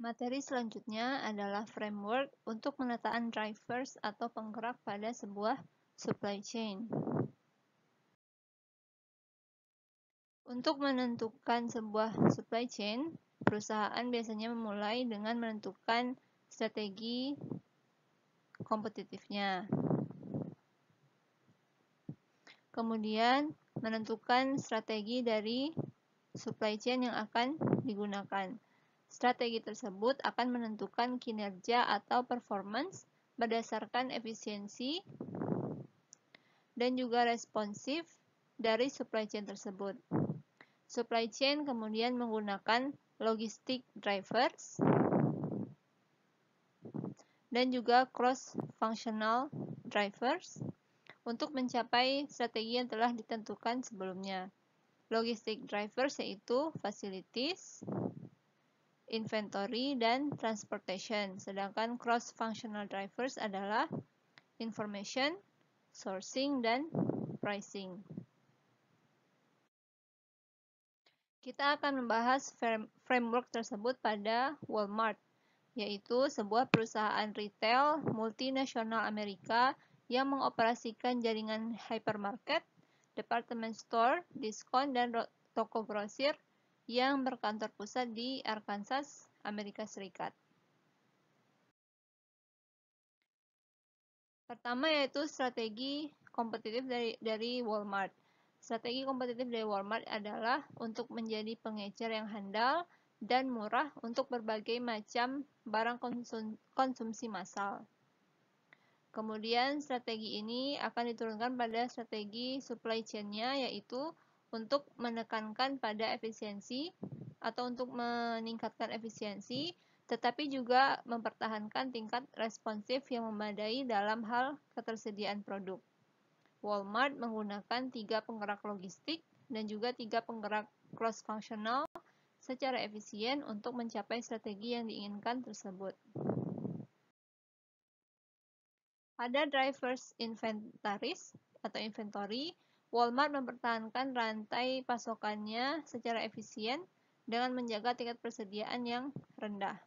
Materi selanjutnya adalah framework untuk penataan drivers atau penggerak pada sebuah supply chain. Untuk menentukan sebuah supply chain, perusahaan biasanya memulai dengan menentukan strategi kompetitifnya. Kemudian, menentukan strategi dari supply chain yang akan digunakan. Strategi tersebut akan menentukan kinerja atau performance berdasarkan efisiensi dan juga responsif dari supply chain tersebut. Supply chain kemudian menggunakan logistic drivers dan juga cross-functional drivers untuk mencapai strategi yang telah ditentukan sebelumnya. Logistic drivers yaitu facilities, inventory, dan transportation, sedangkan cross-functional drivers adalah information, sourcing, dan pricing. Kita akan membahas framework tersebut pada Walmart, yaitu sebuah perusahaan retail multinasional Amerika yang mengoperasikan jaringan hypermarket, department store, diskon, dan toko grosir yang berkantor pusat di Arkansas, Amerika Serikat. Pertama yaitu strategi kompetitif dari Walmart. Strategi kompetitif dari Walmart adalah untuk menjadi pengecer yang handal dan murah untuk berbagai macam barang konsumsi massal. Kemudian strategi ini akan diturunkan pada strategi supply chain-nya, yaitu untuk menekankan pada efisiensi atau untuk meningkatkan efisiensi, tetapi juga mempertahankan tingkat responsif yang memadai dalam hal ketersediaan produk. Walmart menggunakan 3 penggerak logistik dan juga 3 penggerak cross-functional secara efisien untuk mencapai strategi yang diinginkan tersebut. Pada drivers inventaris atau inventory, Walmart mempertahankan rantai pasokannya secara efisien dengan menjaga tingkat persediaan yang rendah.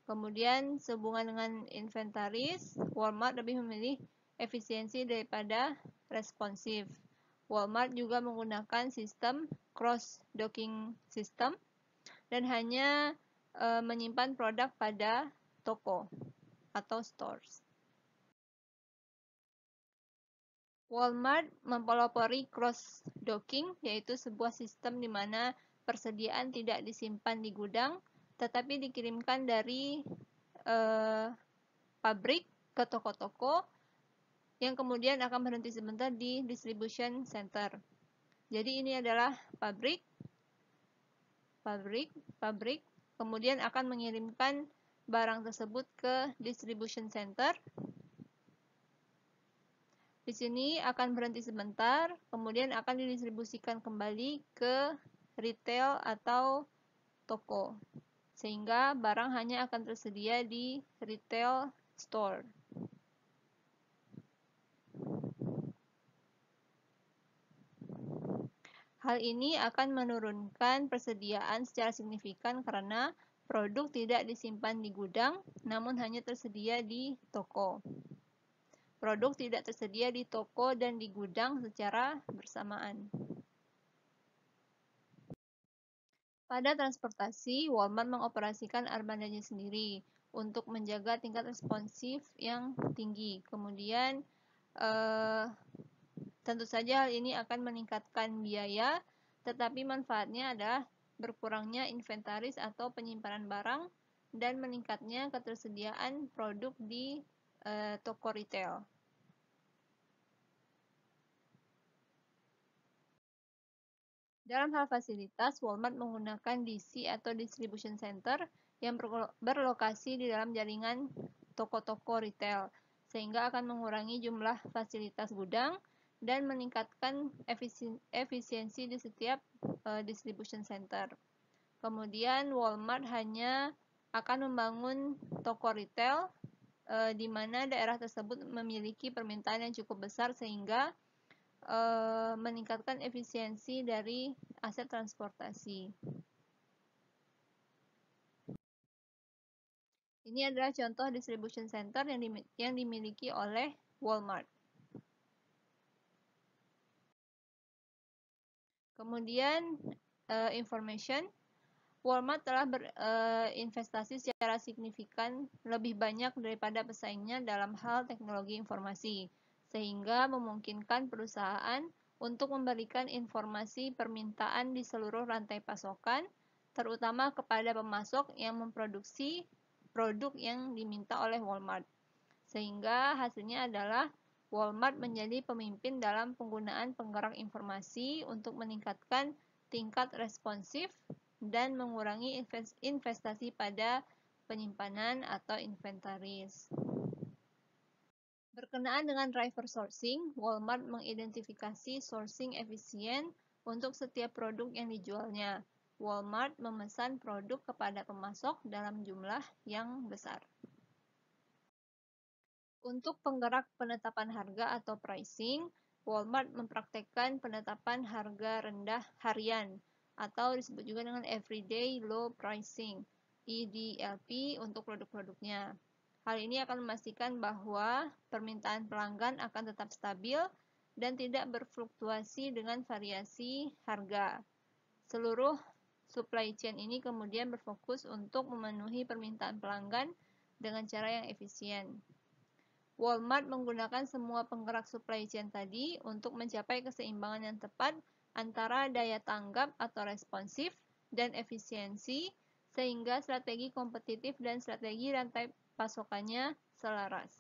Kemudian, sehubungan dengan inventaris, Walmart lebih memilih efisiensi daripada responsif. Walmart juga menggunakan sistem cross-docking system dan hanya menyimpan produk pada toko atau stores. Walmart mempelopori cross-docking, yaitu sebuah sistem di mana persediaan tidak disimpan di gudang, tetapi dikirimkan dari pabrik ke toko-toko yang kemudian akan berhenti sebentar di distribution center. Jadi ini adalah pabrik, kemudian akan mengirimkan barang tersebut ke distribution center. Di sini akan berhenti sebentar, kemudian akan didistribusikan kembali ke retail atau toko, sehingga barang hanya akan tersedia di retail store. Hal ini akan menurunkan persediaan secara signifikan karena produk tidak disimpan di gudang, namun hanya tersedia di toko. Produk tidak tersedia di toko dan di gudang secara bersamaan. Pada transportasi, Walmart mengoperasikan armadanya sendiri untuk menjaga tingkat responsif yang tinggi. Kemudian, tentu saja hal ini akan meningkatkan biaya, tetapi manfaatnya adalah berkurangnya inventaris atau penyimpanan barang dan meningkatnya ketersediaan produk di toko retail. Dalam hal fasilitas, Walmart menggunakan DC atau Distribution Center yang berlokasi di dalam jaringan toko-toko retail, sehingga akan mengurangi jumlah fasilitas gudang dan meningkatkan efisiensi di setiap distribution center. Kemudian Walmart hanya akan membangun toko retail di mana daerah tersebut memiliki permintaan yang cukup besar sehingga meningkatkan efisiensi dari aset transportasi. Ini adalah contoh distribution center yang dimiliki oleh Walmart. Kemudian information, Walmart telah berinvestasi secara signifikan lebih banyak daripada pesaingnya dalam hal teknologi informasi, sehingga memungkinkan perusahaan untuk memberikan informasi permintaan di seluruh rantai pasokan, terutama kepada pemasok yang memproduksi produk yang diminta oleh Walmart. Sehingga hasilnya adalah Walmart menjadi pemimpin dalam penggunaan penggerak informasi untuk meningkatkan tingkat responsif dan mengurangi investasi pada penyimpanan atau inventaris. Berkenaan dengan driver sourcing, Walmart mengidentifikasi sourcing efisien untuk setiap produk yang dijualnya. Walmart memesan produk kepada pemasok dalam jumlah yang besar. Untuk penggerak penetapan harga atau pricing, Walmart mempraktekkan penetapan harga rendah harian atau disebut juga dengan Everyday Low Pricing (EDLP) untuk produk-produknya. Hal ini akan memastikan bahwa permintaan pelanggan akan tetap stabil dan tidak berfluktuasi dengan variasi harga. Seluruh supply chain ini kemudian berfokus untuk memenuhi permintaan pelanggan dengan cara yang efisien. Walmart menggunakan semua penggerak supply chain tadi untuk mencapai keseimbangan yang tepat antara daya tanggap atau responsif dan efisiensi, sehingga strategi kompetitif dan strategi rantai pasokannya selaras.